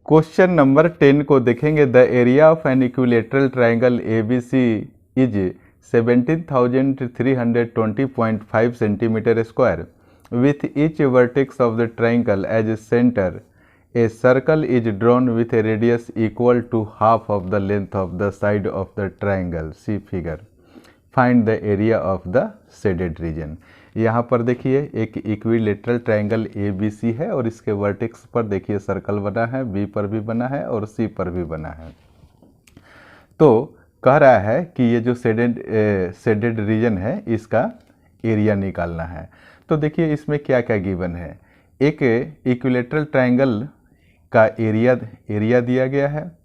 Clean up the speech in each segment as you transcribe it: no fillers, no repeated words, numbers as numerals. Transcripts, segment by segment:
Question number 10 को देखेंगे। The area of an equilateral triangle A B C is 17,320.5 centimetre square with each vertex of the triangle as a centre. A circle is drawn with a radius equal to half of the length of the side of the triangle. See figure. Find the area of the shaded region. यहाँ पर देखिए एक equilateral triangle A B C है और इसके vertex पर देखिए circle बना है, बी पर भी बना है और सी पर भी बना है। तो कह रहा है कि ये जो शेडेड रीजन है इसका एरिया निकालना है। तो देखिए इसमें क्या क्या गिवन है। एक इक्विलेटरल ट्रायंगल का एरिया दिया गया है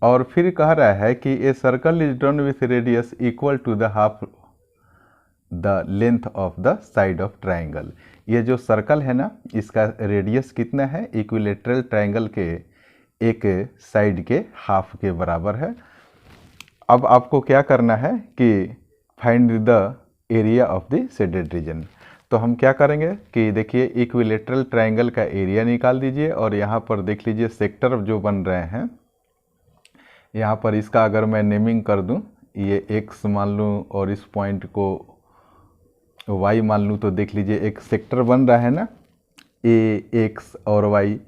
और फिर कह रहा है कि a circle is drawn with radius equal to the half the length of the side of triangle. ये जो सर्कल है ना इसका रेडियस कितना है, इक्विलेटरल ट्राइंगल के एक साइड के हाफ के बराबर है। अब आपको क्या करना है कि find the area of the shaded reason. तो हम क्या करेंगे कि देखिए इक्विलेटरल ट्राइंगल का एरिया निकाल दीजिए और यहाँ पर देख लीजिए सेक्टर जो बन रहे हैं। यहाँ पर इसका अगर मैं नेमिंग कर दूँ, ये एक्स मान लूँ और इस पॉइंट को वाई मान लूँ, तो देख लीजिए एक सेक्टर बन रहा है ना, ए एक्स और वाई।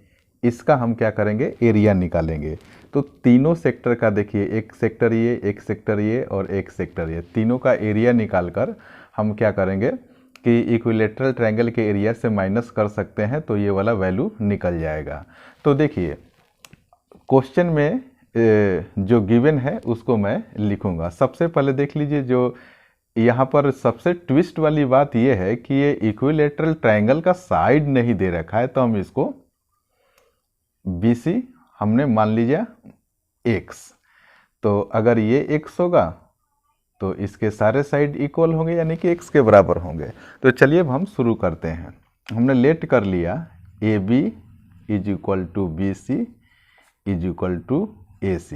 इसका हम क्या करेंगे, एरिया निकालेंगे। तो तीनों सेक्टर का देखिए एक सेक्टर ये, एक सेक्टर ये और एक सेक्टर ये, तीनों का एरिया निकाल कर हम क्या करेंगे कि इक्विलेटरल ट्रायंगल के एरिया से माइनस कर सकते हैं, तो ये वाला वैल्यू निकल जाएगा। तो देखिए क्वेश्चन में जो गिवन है उसको मैं लिखूंगा। सबसे पहले देख लीजिए जो यहाँ पर सबसे ट्विस्ट वाली बात यह है कि ये इक्विलेटरल ट्रायंगल का साइड नहीं दे रखा है। तो हम इसको BC हमने मान लीजिए x, तो अगर ये x होगा तो इसके सारे साइड इक्वल होंगे यानी कि x के बराबर होंगे। तो चलिए अब हम शुरू करते हैं। हमने लेट कर लिया AB is equal to BC is equal to AC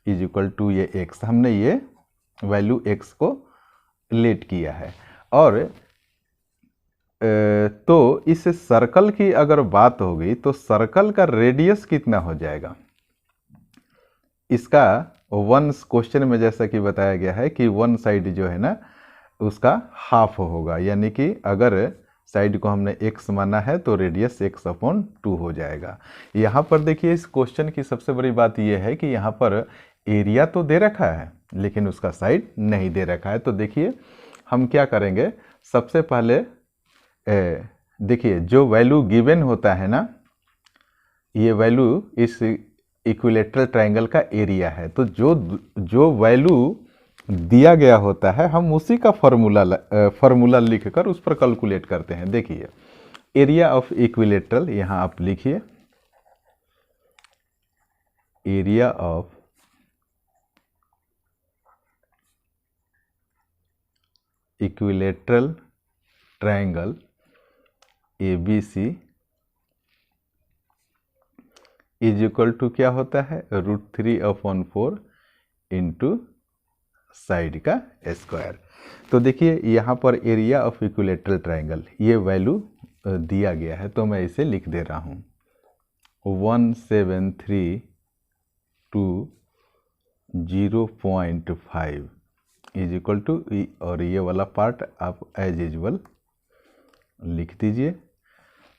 is equal to ये x, हमने ये वैल्यू x को लेट किया है। और तो इस सर्कल की अगर बात होगी तो सर्कल का रेडियस कितना हो जाएगा, इसका वन क्वेश्चन में जैसा कि बताया गया है कि वन साइड जो है ना उसका हाफ होगा, यानी कि अगर साइड को हमने x माना है तो रेडियस x/2 हो जाएगा। यहाँ पर देखिए इस क्वेश्चन की सबसे बड़ी बात यह है कि यहाँ पर एरिया तो दे रखा है लेकिन उसका साइड नहीं दे रखा है। तो देखिए हम क्या करेंगे, सबसे पहले देखिए जो वैल्यू गिवन होता है ना, ये वैल्यू इस इक्विलेटरल ट्रायंगल का एरिया है। तो जो वैल्यू दिया गया होता है हम उसी का फॉर्मूला लिखकर उस पर कैलकुलेट करते हैं। देखिए एरिया ऑफ इक्विलेटरल, यहाँ आप लिखिए area of equilateral triangle ABC is equal to क्या होता है, √3/4 इंटू साइड का स्क्वायर। तो देखिए यहाँ पर एरिया ऑफ इक्विलेटरल ट्रायंगल ये वैल्यू दिया गया है, तो मैं इसे लिख दे रहा हूँ 17320.5 इज इक्वल टू, और ये वाला पार्ट आप एज यूजुअल लिख दीजिए।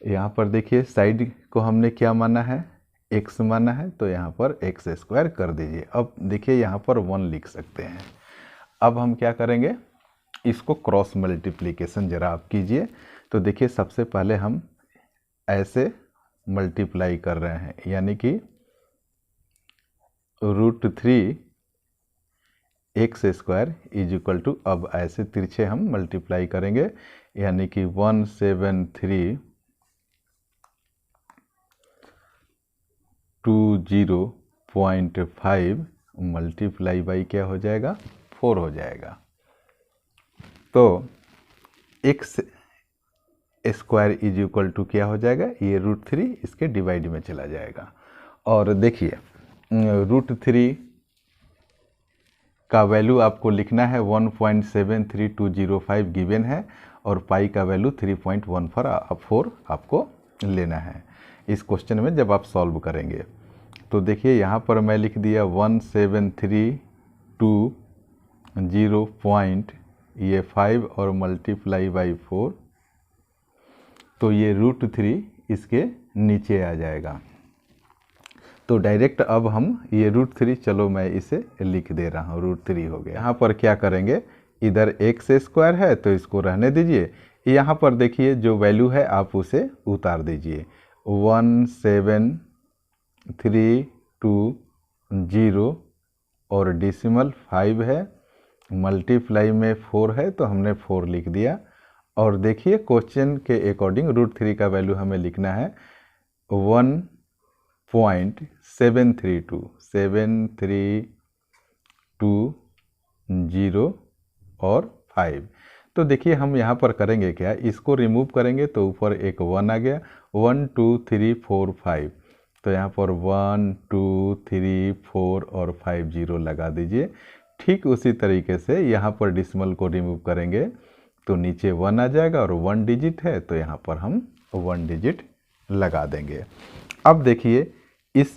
यहाँ पर देखिए साइड को हमने क्या माना है, x माना है, तो यहाँ पर x² कर दीजिए। अब देखिए यहाँ पर 1 लिख सकते हैं। अब हम क्या करेंगे, इसको क्रॉस मल्टीप्लिकेशन जरा आप कीजिए। तो देखिए सबसे पहले हम ऐसे मल्टीप्लाई कर रहे हैं, यानी कि √3x² इज इक्वल टू, अब ऐसे तिरछे हम मल्टीप्लाई करेंगे, यानी कि 17320.5 मल्टीप्लाई बाई क्या हो जाएगा, 4 हो जाएगा। तो x² इज इक्वल टू क्या हो जाएगा, ये √3 इसके डिवाइड में चला जाएगा। और देखिए √3 का वैल्यू आपको लिखना है 1.73205 गिवन है और पाई का वैल्यू 3.14 आपको लेना है इस क्वेश्चन में जब आप सॉल्व करेंगे। तो देखिए यहाँ पर मैं लिख दिया 1732 पॉइंट ये 5 और मल्टीप्लाई बाई 4, तो ये √3 इसके नीचे आ जाएगा। तो डायरेक्ट अब हम ये √3, चलो मैं इसे लिख दे रहा हूँ, √3 हो गया। यहाँ पर क्या करेंगे, इधर x² है तो इसको रहने दीजिए, यहाँ पर देखिए जो वैल्यू है आप उसे उतार दीजिए। 1732 और डेसिमल 5 है, मल्टीप्लाई में 4 है तो हमने 4 लिख दिया। और देखिए क्वेश्चन के अकॉर्डिंग √3 का वैल्यू हमें लिखना है 1.732 और 5। तो देखिए हम यहाँ पर करेंगे क्या, इसको रिमूव करेंगे तो ऊपर एक 1 आ गया, 1 2 3 4 5, तो यहाँ पर 1 2 3 4 और 5 0 लगा दीजिए। ठीक उसी तरीके से यहाँ पर डिसिमल को रिमूव करेंगे तो नीचे 1 आ जाएगा और 1 डिजिट है तो यहाँ पर हम 1 डिजिट लगा देंगे। अब देखिए इस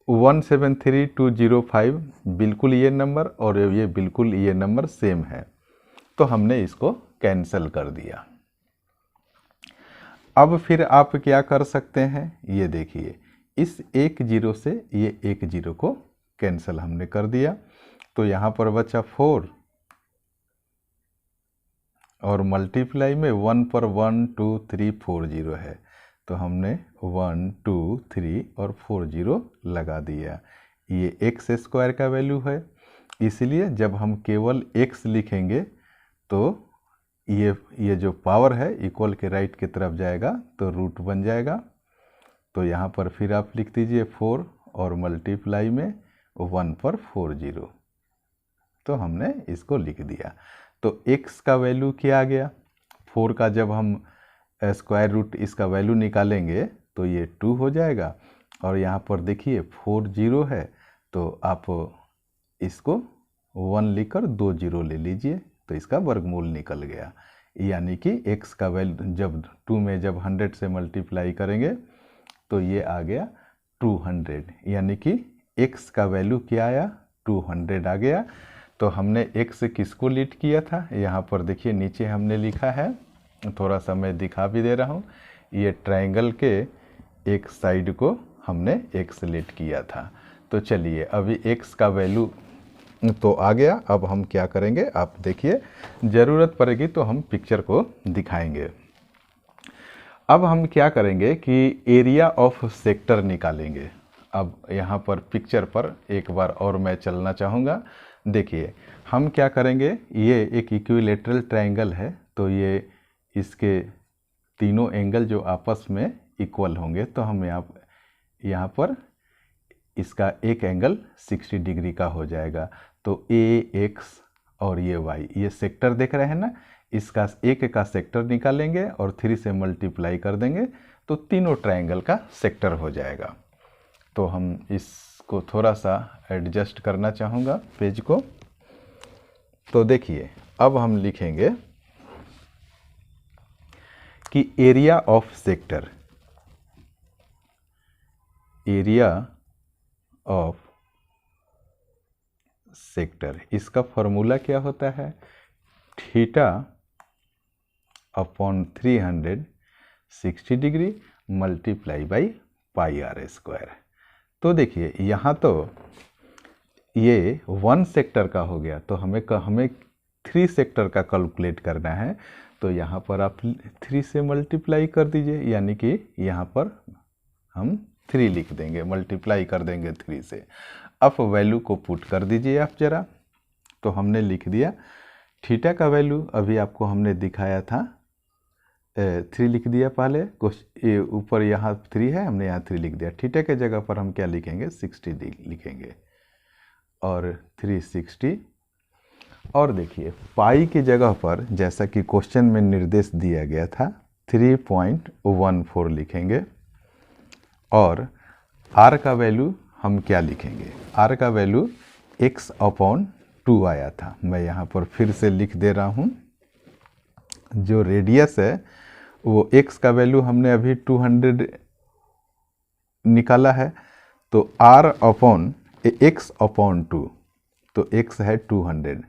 173205 बिल्कुल ये नंबर और ये बिल्कुल ये नंबर सेम है, तो हमने इसको कैंसिल कर दिया। अब फिर आप क्या कर सकते हैं, ये देखिए इस 1 0 से ये 1 0 को कैंसिल हमने कर दिया, तो यहाँ पर बचा 4 और मल्टीप्लाई में 1 पर 1 2 3 4 0 है, तो हमने 1 2 3 और 4 0 लगा दिया। ये x² का वैल्यू है, इसलिए जब हम केवल x लिखेंगे तो ये जो पावर है इक्वल के राइट की तरफ जाएगा तो रूट बन जाएगा। तो यहाँ पर फिर आप लिख दीजिए 4 और मल्टीप्लाई में 1 पर 4 0, तो हमने इसको लिख दिया। तो x का वैल्यू क्या आ गया, 4 का जब हम स्क्वायर रूट इसका वैल्यू निकालेंगे तो ये 2 हो जाएगा, और यहाँ पर देखिए 4 0 है तो आप इसको 1 लिखकर 2 0 ले लीजिए, तो इसका वर्गमूल निकल गया। यानी कि x का वैल्यू जब 2 में जब 100 से मल्टीप्लाई करेंगे तो ये आ गया 200, यानी कि x का वैल्यू क्या आया, 200 आ गया। तो हमने x किसको लीड किया था, यहाँ पर देखिए नीचे हमने लिखा है, थोड़ा सा मैं दिखा भी दे रहा हूँ, ये ट्रायंगल के एक साइड को हमने x लीड किया था। तो चलिए अभी x का वैल्यू तो आ गया। अब हम क्या करेंगे, आप देखिए ज़रूरत पड़ेगी तो हम पिक्चर को दिखाएंगे। अब हम क्या करेंगे कि एरिया ऑफ सेक्टर निकालेंगे। अब यहाँ पर पिक्चर पर एक बार और मैं चलना चाहूँगा। देखिए हम क्या करेंगे, ये एक इक्विलेटरल ट्रायंगल है, तो ये इसके तीनों एंगल जो आपस में इक्वल होंगे, तो हम यहाँ पर इसका एक एंगल 60 डिग्री का हो जाएगा। तो AX और ये Y, ये सेक्टर देख रहे हैं ना, इसका एक का सेक्टर निकालेंगे और 3 से मल्टीप्लाई कर देंगे तो तीनों ट्रायंगल का सेक्टर हो जाएगा। तो हम इसको थोड़ा सा एडजस्ट करना चाहूँगा पेज को। तो देखिए अब हम लिखेंगे कि area of sector, area of sector, इसका फॉर्मूला क्या होता है, θ/300 60 डिग्री मल्टीप्लाई बाई πr²। तो देखिए यहाँ तो ये 1 सेक्टर का हो गया, तो हमें 3 सेक्टर का कैलकुलेट करना है, तो यहाँ पर आप 3 से मल्टीप्लाई कर दीजिए, यानी कि यहाँ पर हम 3 लिख देंगे, मल्टीप्लाई कर देंगे 3 से। अब वैल्यू को पुट कर दीजिए आप ज़रा, तो हमने लिख दिया थीटा का वैल्यू, अभी आपको हमने दिखाया था 3 लिख दिया पहले, ये ऊपर यहाँ 3 है, हमने यहाँ 3 लिख दिया। थीटा के जगह पर हम क्या लिखेंगे, 60 लिखेंगे और 360। और देखिए पाई की जगह पर जैसा कि क्वेश्चन में निर्देश दिया गया था 3.14 लिखेंगे, और r का वैल्यू हम क्या लिखेंगे, r का वैल्यू x/2 आया था। मैं यहाँ पर फिर से लिख दे रहा हूँ, जो रेडियस है वो x का वैल्यू हमने अभी 200 निकाला है, तो r अपॉन x अपॉन 2, तो x है 200,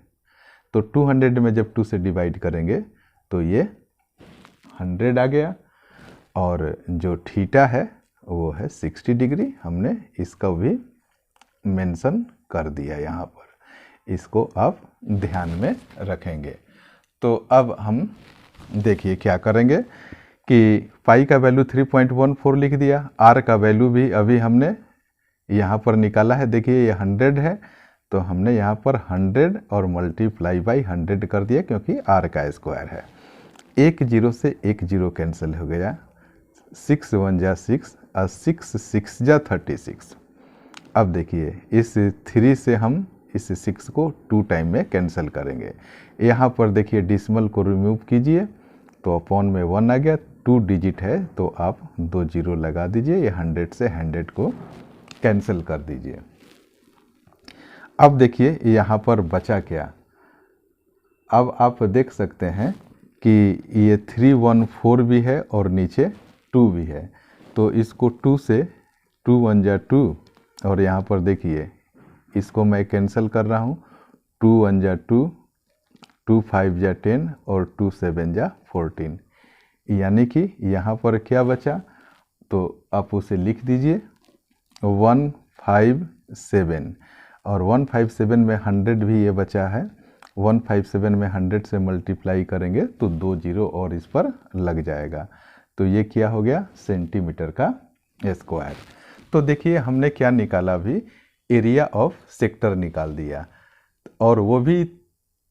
तो 200 में जब 2 से डिवाइड करेंगे तो ये 100 आ गया, और जो थीटा है वो है 60 डिग्री। हमने इसका भी मेंशन कर दिया यहाँ पर, इसको आप ध्यान में रखेंगे। तो अब हम देखिए क्या करेंगे कि पाई का वैल्यू 3.14 लिख दिया, आर का वैल्यू भी अभी हमने यहाँ पर निकाला है। देखिए ये 100 है, तो हमने यहाँ पर 100 और मल्टीप्लाई बाई 100 कर दिया, क्योंकि आर का स्क्वायर है। एक जीरो से एक जीरो कैंसिल हो गया, 6 1 जा 6 और 6 6 जा 36। अब देखिए इस 3 से हम इस 6 को 2 टाइम में कैंसिल करेंगे। यहाँ पर देखिए डिसिमल को रिमूव कीजिए, तो अपॉन में 1 आ गया, 2 डिजिट है तो आप 2 जीरो लगा दीजिए, ये 100 से 100 को कैंसिल कर दीजिए। अब देखिए यहाँ पर बचा क्या, अब आप देख सकते हैं कि ये 314 भी है और नीचे 2 भी है, तो इसको 2 से 2 1 जा 2, और यहाँ पर देखिए इसको मैं कैंसिल कर रहा हूँ, 2 1 जा 2, 2 5 जा 10 और 2 7 जा 14, यानी कि यहाँ पर क्या बचा, तो आप उसे लिख दीजिए 157, और 157 में 100 भी ये बचा है, 157 में 100 से मल्टीप्लाई करेंगे तो 2 जीरो और इस पर लग जाएगा, तो ये क्या हो गया, सेंटीमीटर का स्क्वायर। तो देखिए हमने क्या निकाला, अभी एरिया ऑफ सेक्टर निकाल दिया, और वो भी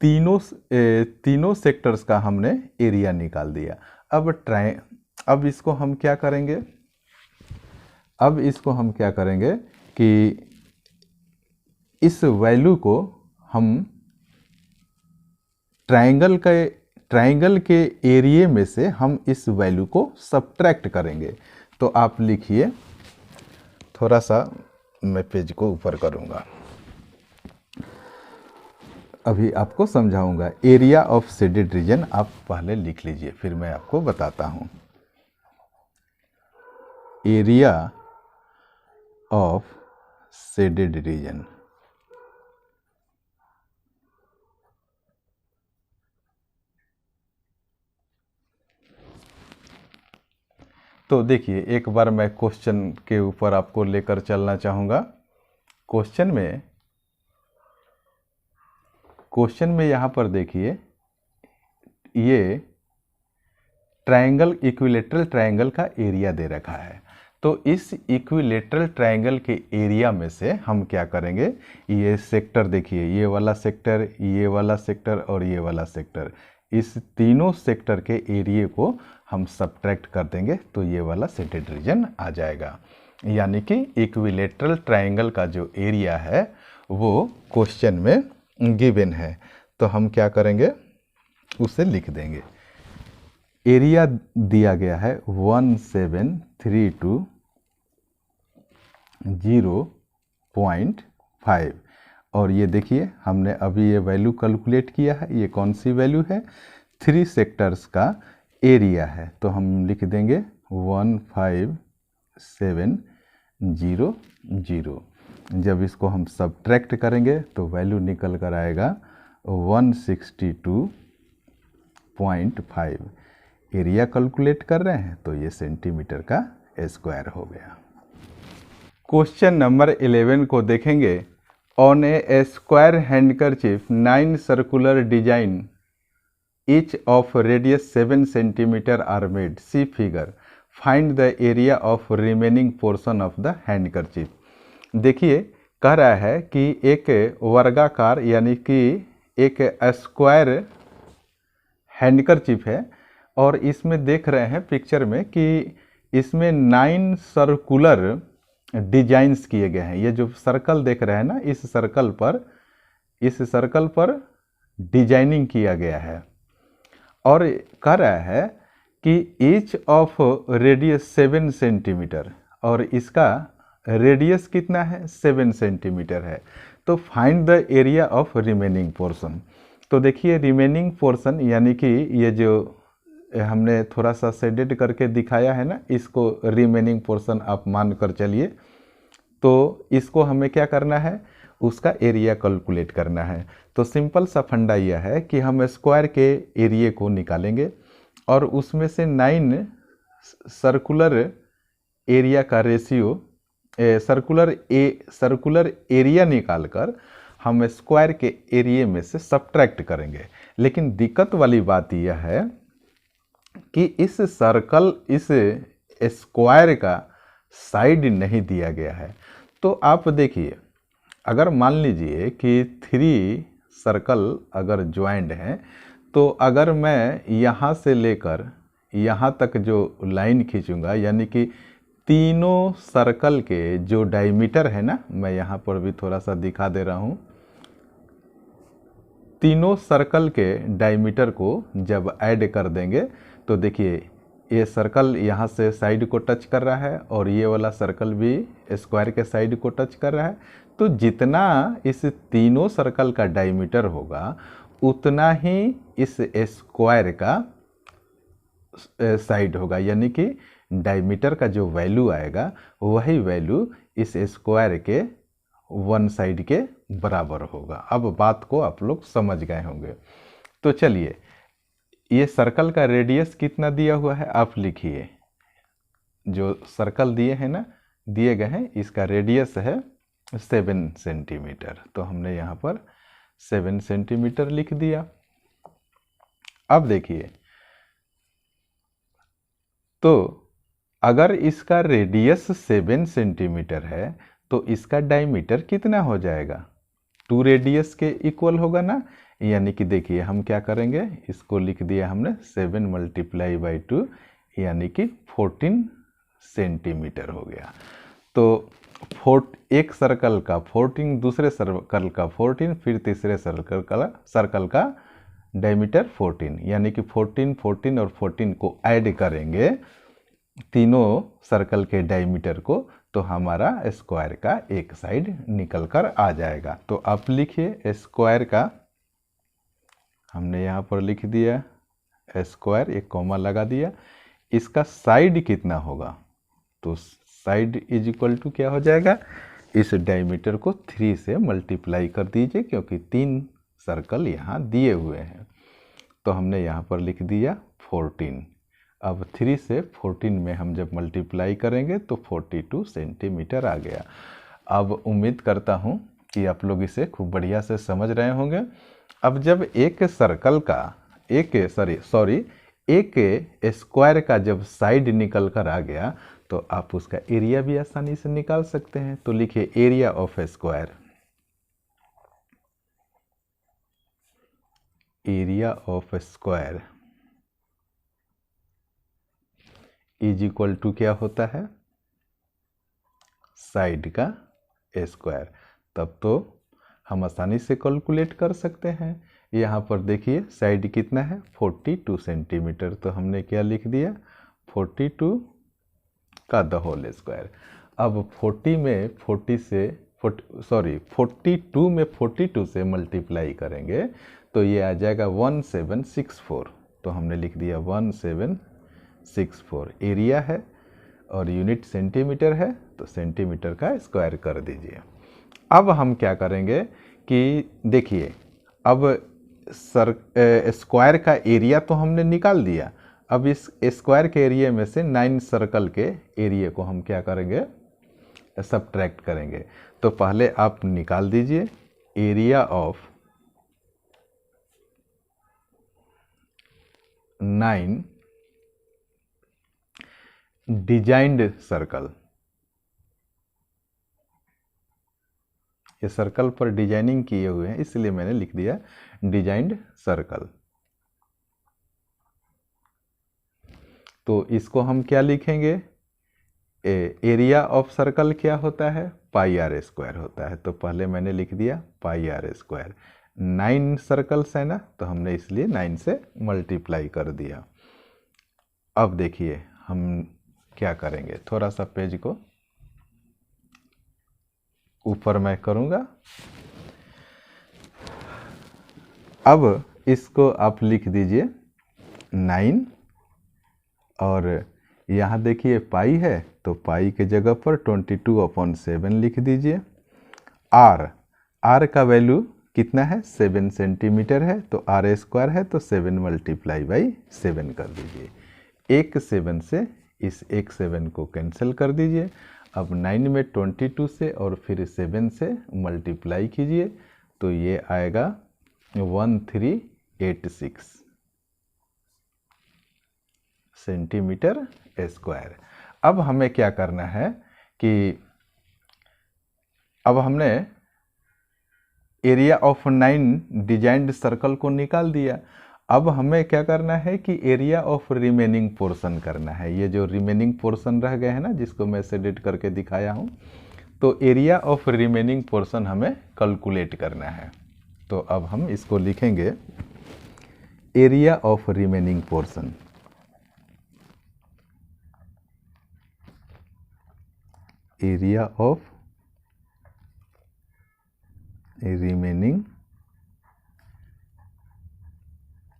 तीनों सेक्टर्स का हमने एरिया निकाल दिया। अब इसको हम क्या करेंगे, अब इसको हम क्या करेंगे कि इस वैल्यू को हम ट्रायंगल के एरिया में से हम इस वैल्यू को सब्ट्रैक्ट करेंगे। तो आप लिखिए, थोड़ा सा मैं पेज को ऊपर करूंगा, अभी आपको समझाऊंगा। एरिया ऑफ शेडेड रीजन आप पहले लिख लीजिए, फिर मैं आपको बताता हूं। एरिया ऑफ शेडेड रीजन, तो देखिए एक बार मैं क्वेश्चन के ऊपर आपको लेकर चलना चाहूँगा। क्वेश्चन में यहाँ पर देखिए ये ट्रायंगल, इक्विलेटरल ट्रायंगल का एरिया दे रखा है, तो इस इक्विलेटरल ट्रायंगल के एरिया में से हम क्या करेंगे, ये सेक्टर देखिए, ये वाला सेक्टर, ये वाला सेक्टर और ये वाला सेक्टर, इस तीनों सेक्टर के एरिया को हम सब्ट्रैक्ट कर देंगे, तो ये वाला शेडेड रीजन आ जाएगा। यानी कि इक्विलेटरल ट्रायंगल का जो एरिया है वो क्वेश्चन में गिवन है, तो हम क्या करेंगे, उसे लिख देंगे। एरिया दिया गया है 1732.5, और ये देखिए हमने अभी ये वैल्यू कैलकुलेट किया है, ये कौन सी वैल्यू है, 3 सेक्टर्स का एरिया है, तो हम लिख देंगे 15700। जब इसको हम सब्ट्रैक्ट करेंगे तो वैल्यू निकल कर आएगा 162.5। एरिया कैलकुलेट कर रहे हैं तो ये सेंटीमीटर का स्क्वायर हो गया। क्वेश्चन नंबर 11 को देखेंगे। On A square handkerchief 9 circular design each of radius 7 centimeter are made. See figure. Find the area of remaining portion of the handkerchief. देखिए कह रहा है कि एक वर्गाकार यानी कि एक स्क्वायर हैंडकरचीफ है, और इसमें देख रहे हैं पिक्चर में कि इसमें 9 सर्कुलर डिजाइंस किए गए हैं। ये जो सर्कल देख रहे हैं ना, इस सर्कल पर डिजाइनिंग किया गया है, और कह रहा है कि ईच ऑफ रेडियस 7 सेंटीमीटर, और इसका रेडियस कितना है, 7 सेंटीमीटर है। तो find the area of remaining portion. तो देखिए रिमेनिंग पोर्शन यानी कि ये जो हमने थोड़ा सा शेडेड करके दिखाया है ना, इसको रिमेनिंग पोर्शन आप मान कर चलिए। तो इसको हमें क्या करना है, उसका एरिया कैलकुलेट करना है। तो सिंपल सा फंडा यह है कि हम स्क्वायर के एरिया को निकालेंगे और उसमें से 9 सर्कुलर एरिया का रेशियो, सर्कुलर एरिया निकालकर हम स्क्वायर के एरिया में से सब्ट्रैक्ट करेंगे। लेकिन दिक्कत वाली बात यह है कि इस स्क्वायर का साइड नहीं दिया गया है। तो आप देखिए, अगर मान लीजिए कि 3 सर्कल अगर ज्वाइंट हैं, तो अगर मैं यहाँ से लेकर यहाँ तक जो लाइन खींचूंगा, यानी कि तीनों सर्कल के जो डायमीटर है ना, मैं यहाँ पर भी थोड़ा सा दिखा दे रहा हूँ, तीनों सर्कल के डायमीटर को जब ऐड कर देंगे तो देखिए ये सर्कल यहाँ से साइड को टच कर रहा है और ये वाला सर्कल भी स्क्वायर के साइड को टच कर रहा है। तो जितना इस तीनों सर्कल का डायमीटर होगा उतना ही इस स्क्वायर का साइड होगा, यानी कि डायमीटर का जो वैल्यू आएगा वही वैल्यू इस स्क्वायर के वन साइड के बराबर होगा। अब बात को आप लोग समझ गए होंगे। तो चलिए, ये सर्कल का रेडियस कितना दिया हुआ है आप लिखिए। जो सर्कल दिए हैं ना, दिए गए हैं, इसका रेडियस है 7 सेंटीमीटर। तो हमने यहाँ पर 7 सेंटीमीटर लिख दिया। अब देखिए, तो अगर इसका रेडियस 7 सेंटीमीटर है तो इसका डायमीटर कितना हो जाएगा, 2 रेडियस के इक्वल होगा ना। यानी कि देखिए हम क्या करेंगे, इसको लिख दिया हमने 7 × 2 यानी कि 14 सेंटीमीटर हो गया। तो एक सर्कल का 14, दूसरे सर्कल का 14, फिर तीसरे सर्कल का डायमीटर 14, यानी कि 14, 14 और 14 को ऐड करेंगे तीनों सर्कल के डायमीटर को, तो हमारा स्क्वायर का एक साइड निकल कर आ जाएगा। तो आप लिखिए स्क्वायर का, हमने यहाँ पर लिख दिया स्क्वायर, एक कॉमा लगा दिया। इसका साइड कितना होगा, तो साइड इज इक्वल टू क्या हो जाएगा, इस डायमीटर को 3 से मल्टीप्लाई कर दीजिए क्योंकि 3 सर्कल यहाँ दिए हुए हैं। तो हमने यहाँ पर लिख दिया 14। अब 3 से 14 में हम जब मल्टीप्लाई करेंगे तो 42 सेंटीमीटर आ गया। अब उम्मीद करता हूँ कि आप लोग इसे खूब बढ़िया से समझ रहे होंगे। अब जब एक सर्कल का एक स्क्वायर का जब साइड निकल कर आ गया तो आप उसका एरिया भी आसानी से निकाल सकते हैं। तो लिखिए area of square, area of square is equal to क्या होता है, साइड का स्क्वायर। तब तो हम आसानी से कैलकुलेट कर सकते हैं। यहाँ पर देखिए साइड कितना है, 42 सेंटीमीटर। तो हमने क्या लिख दिया, 42 का द होल स्क्वायर। अब 42 में 42 से मल्टीप्लाई करेंगे तो ये आ जाएगा 1764। तो हमने लिख दिया 1764। एरिया है और यूनिट सेंटीमीटर है तो सेंटीमीटर का स्क्वायर कर दीजिए। अब हम क्या करेंगे कि देखिए, अब स्क्वायर का एरिया तो हमने निकाल दिया। अब इस स्क्वायर के एरिया में से 9 सर्कल के एरिया को हम क्या करेंगे, सब्ट्रैक्ट करेंगे। तो पहले आप निकाल दीजिए एरिया ऑफ 9 डिजाइंड सर्कल। ये सर्कल पर डिजाइनिंग किए हुए हैं इसलिए मैंने लिख दिया डिजाइंड सर्कल। तो इसको हम क्या लिखेंगे, एरिया ऑफ सर्कल क्या होता है, पाई आर स्क्वायर होता है। तो पहले मैंने लिख दिया पाई आर स्क्वायर। 9 सर्कल्स है ना, तो हमने इसलिए 9 से मल्टीप्लाई कर दिया। अब देखिए हम क्या करेंगे, थोड़ा सा पेज को ऊपर मैं करूँगा। अब इसको आप लिख दीजिए 9 और यहाँ देखिए पाई है तो पाई के जगह पर 22/7 लिख दीजिए। आर का वैल्यू कितना है, 7 सेंटीमीटर है, तो आर स्क्वायर है तो 7 × 7 कर दीजिए। एक 7 से इस एक 7 को कैंसिल कर दीजिए। अब 9 में 22 से और फिर 7 से मल्टीप्लाई कीजिए तो ये आएगा 1386 सेंटीमीटर स्क्वायर। अब हमें क्या करना है कि अब हमने एरिया ऑफ 9 डिजाइंड सर्कल को निकाल दिया। अब हमें क्या करना है कि एरिया ऑफ रिमेनिंग पोर्शन करना है। ये जो रिमेनिंग पोर्शन रह गए हैं ना, जिसको मैं सेलेक्ट करके दिखाया हूँ, तो एरिया ऑफ रिमेनिंग पोर्शन हमें कैलकुलेट करना है। तो अब हम इसको लिखेंगे area of remaining portion. Area of remaining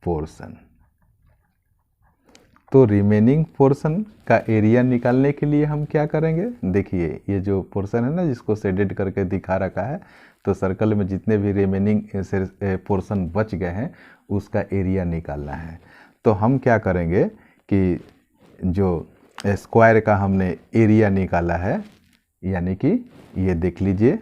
portion. तो रिमेनिंग पोर्शन का एरिया निकालने के लिए हम क्या करेंगे, देखिए ये जो पोर्शन है ना जिसको शेडेड करके दिखा रखा है, तो सर्कल में जितने भी रिमेनिंग पोर्शन बच गए हैं उसका एरिया निकालना है। तो हम क्या करेंगे कि जो स्क्वायर का हमने एरिया निकाला है, यानी कि ये देख लीजिए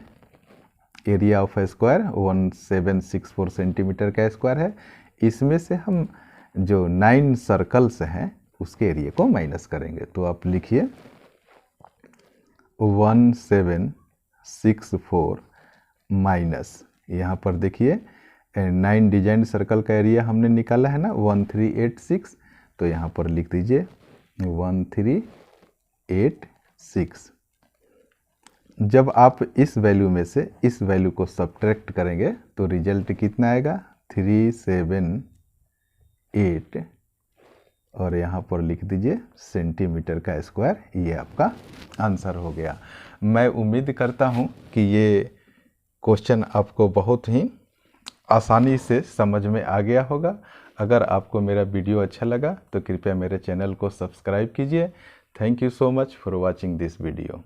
एरिया ऑफ स्क्वायर 1764 सेंटीमीटर का स्क्वायर है। इसमें से हम जो 9 सर्कल्स हैं उसके एरिया को माइनस करेंगे। तो आप लिखिए 1764 माइनस, यहाँ पर देखिए 9 डिजाइन सर्कल का एरिया हमने निकाला है ना 1386, तो यहाँ पर लिख दीजिए 1386। जब आप इस वैल्यू में से इस वैल्यू को सब्ट्रैक्ट करेंगे तो रिजल्ट कितना आएगा 378, और यहाँ पर लिख दीजिए सेंटीमीटर का स्क्वायर। ये आपका आंसर हो गया। मैं उम्मीद करता हूँ कि ये क्वेश्चन आपको बहुत ही आसानी से समझ में आ गया होगा। अगर आपको मेरा वीडियो अच्छा लगा तो कृपया मेरे चैनल को सब्सक्राइब कीजिए। Thank you so much for watching this video.